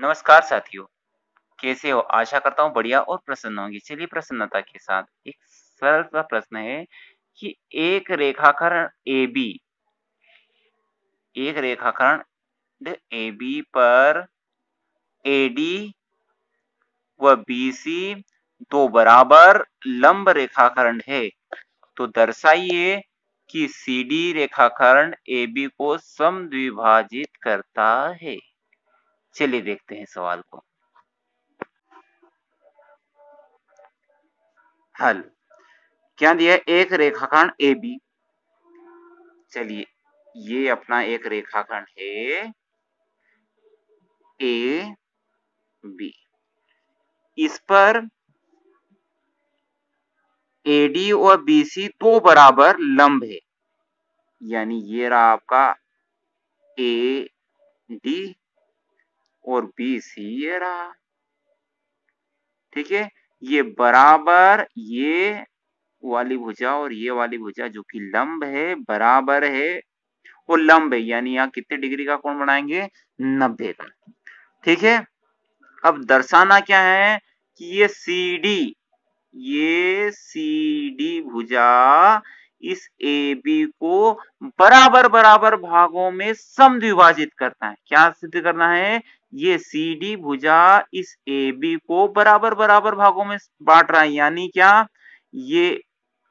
नमस्कार साथियों, कैसे हो? आशा करता हूँ बढ़िया और प्रसन्न होंगे। चलिए प्रसन्नता के साथ एक सरल सा प्रश्न है कि एक रेखाखंड एबी पर एडी व बीसी दो बराबर लंब रेखाखंड है, तो दर्शाइए कि सीडी रेखाखंड एबी को समद्विभाजित करता है। चलिए देखते हैं सवाल को। हल क्या दिया है? एक रेखाखंड ए बी। चलिए, ये अपना एक रेखाखंड है ए बी। इस पर एडी और बीसी दो बराबर लंब है, यानी ये रहा आपका ए डी और बीसी ये रहा। ठीक है, ये बराबर ये वाली भुजा और ये वाली भुजा जो कि लंब है बराबर है, वो लंब है, यानी यहाँ कितने डिग्री का कोण बनाएंगे? 90 का। ठीक है, अब दर्शाना क्या है कि ये सी डी भुजा इस ए बी को बराबर बराबर भागों में समद्विभाजित करता है। क्या सिद्ध करना है? ये सी डी भुजा इस ए बी को बराबर बराबर भागों में बांट रहा है, यानी क्या? ये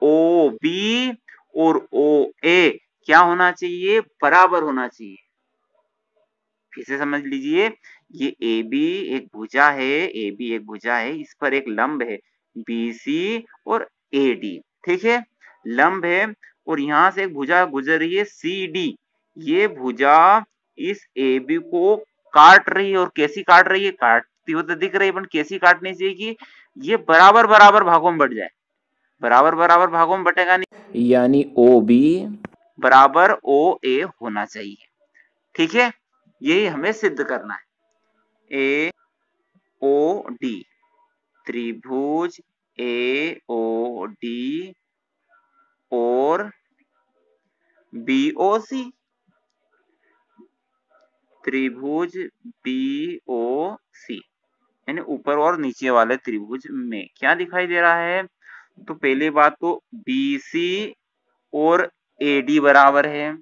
ओ बी और ओ ए क्या होना चाहिए? बराबर होना चाहिए। फिर से समझ लीजिए, ये ए बी एक भुजा है, इस पर एक लंब है बीसी और ए डी। ठीक है, लंब है और यहां से एक भुजा गुजर रही है सी डी। ये भुजा इस ए बी को काट रही है, और कैसी काट रही है? काटती हुई तो दिख रही है, पर कैसी काटनी चाहिए कि ये बराबर बराबर भागों में बट जाए। बराबर बराबर भागों में बटेगा नहीं, यानी ओ बी बराबर ओ ए होना चाहिए। ठीक है, यही हमें सिद्ध करना है। ए ओ डी त्रिभुज ए ओ डी और बी ओ सी त्रिभुज बी ओ सी, यानी ऊपर और नीचे वाले त्रिभुज में क्या दिखाई दे रहा है? तो पहली बात तो बी सी और ए डी बराबर है,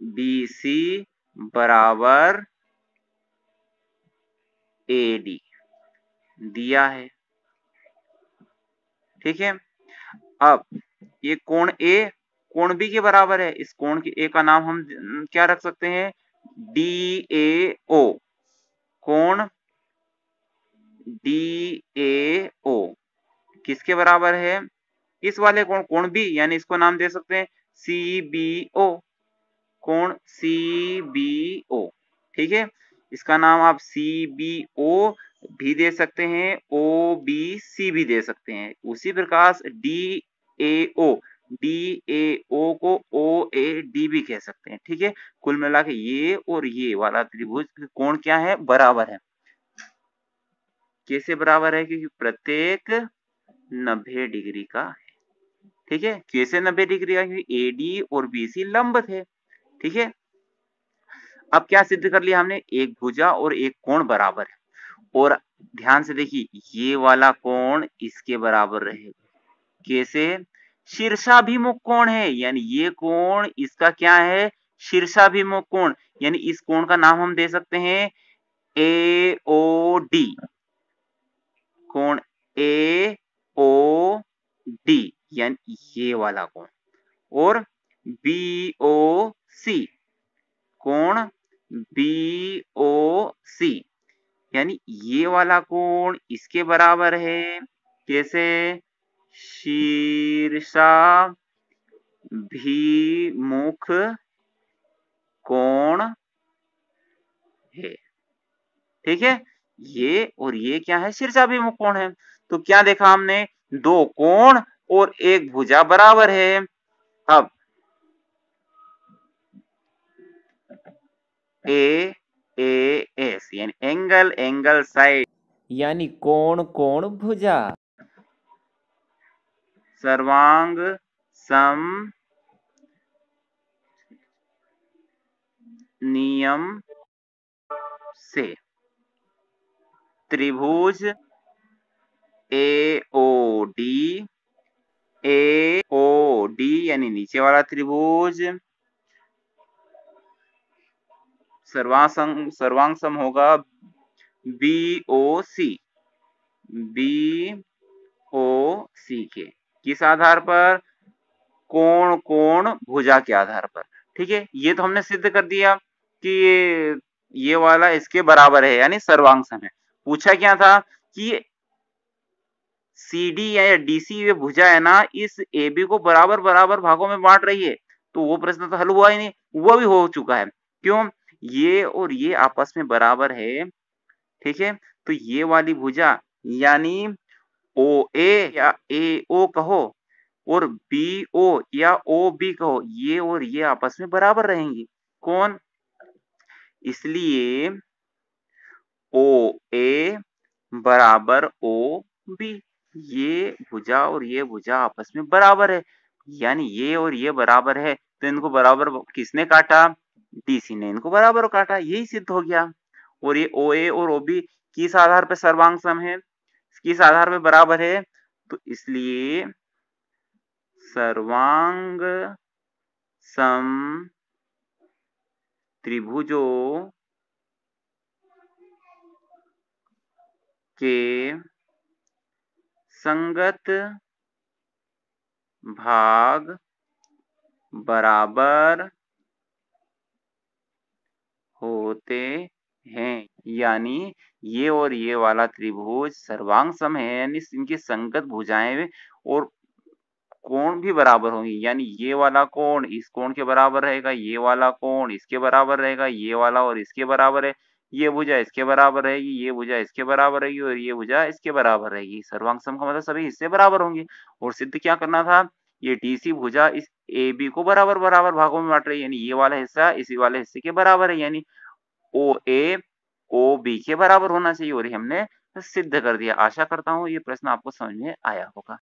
बी सी बराबर ए डी दिया है। ठीक है, अब ये कोण ए कोण बी के बराबर है। इस कोण के ए का नाम हम क्या रख सकते हैं? डी ए ओ। कोण डी ए ओ किसके बराबर है? इस वाले कोण कोण बी, यानी इसको नाम दे सकते हैं सी बी ओ। कोण सी बी ओ। ठीक है, इसका नाम आप सी बी ओ भी दे सकते हैं, ओ बी सी भी दे सकते हैं। उसी प्रकार डी ए ओ को ओ ए डी भी कह सकते हैं। ठीक है, कुल मिला के ये और ये वाला त्रिभुज कोण क्या है? बराबर है। कैसे बराबर है? क्योंकि प्रत्येक 90 डिग्री का है। ठीक है, कैसे 90 डिग्री का? क्योंकि ए डी और बी सी लंब थे। ठीक है, अब क्या सिद्ध कर लिया हमने? एक भुजा और एक कोण बराबर है, और ध्यान से देखिए ये वाला कोण इसके बराबर रहेगा। कैसे? शीर्षाभिमुख कोण है, यानी ये कोण इसका क्या है? शीर्षाभिमुख कोण, यानी इस कोण का नाम हम दे सकते हैं ए ओ डी। कोण ए ओ डी यानी ये वाला कोण, और बी ओ सी कोण बी ओ सी, यानी ये वाला कोण इसके बराबर है। कैसे? शीर्षाभिमुख कोण है। ठीक है, ये और ये क्या है? शीर्षाभिमुख कोण है। तो क्या देखा हमने? दो कोण और एक भुजा बराबर है। अब ए ए एस यानी एंगल एंगल साइड, यानी कोण कोण भुजा, सर्वांग सम नियम से त्रिभुज AOD यानी नीचे वाला त्रिभुज सर्वांग सम होगा BOC के किस आधार पर? कोण भुजा के आधार पर। ठीक है, ये तो हमने सिद्ध कर दिया कि ये वाला इसके बराबर है यानी सर्वांग सम है। पूछा क्या था कि CD या DC ये भुजा है ना इस AB को बराबर बराबर भागों में बांट रही है, तो वो प्रश्न तो हल हुआ ही नहीं, वो भी हो चुका है। क्यों? ये और ये आपस में बराबर है। ठीक है, तो ये वाली भुजा यानी OA या AO कहो और BO या OB कहो, ये और ये आपस में बराबर रहेंगी। कौन? इसलिए OA बराबर OB, ये भुजा और ये भुजा आपस में बराबर है, यानी ये और ये बराबर है, तो इनको बराबर किसने काटा? DC ने इनको बराबर काटा, यही सिद्ध हो गया। और ये OA और OB किस आधार पर सर्वांग सम है, किस आधार पर बराबर है? तो इसलिए सर्वांग सम त्रिभुजों के संगत भाग बराबर होते हैं, यानी ये और ये वाला त्रिभुज सर्वांग सम है, यानी इनकी संगत भुजाएं और कोण भी बराबर होंगी, यानी ये वाला कोण इस कोण के बराबर रहेगा, ये वाला कोण इसके बराबर रहेगा, ये वाला और इसके बराबर है, ये भुजा इसके बराबर रहेगी, ये भुजा इसके बराबर रहेगी और ये भुजा इसके बराबर रहेगी। सर्वांग सम का मतलब सभी हिस्से बराबर होंगे। और सिद्ध क्या करना था? ये DC भुजा इस AB को बराबर बराबर भागों में बांट रही है, यानी ये वाला हिस्सा इसी वाले हिस्से के बराबर है, यानी OA OB के बराबर होना चाहिए, और ये हमने सिद्ध कर दिया। आशा करता हूँ ये प्रश्न आपको समझ में आया होगा।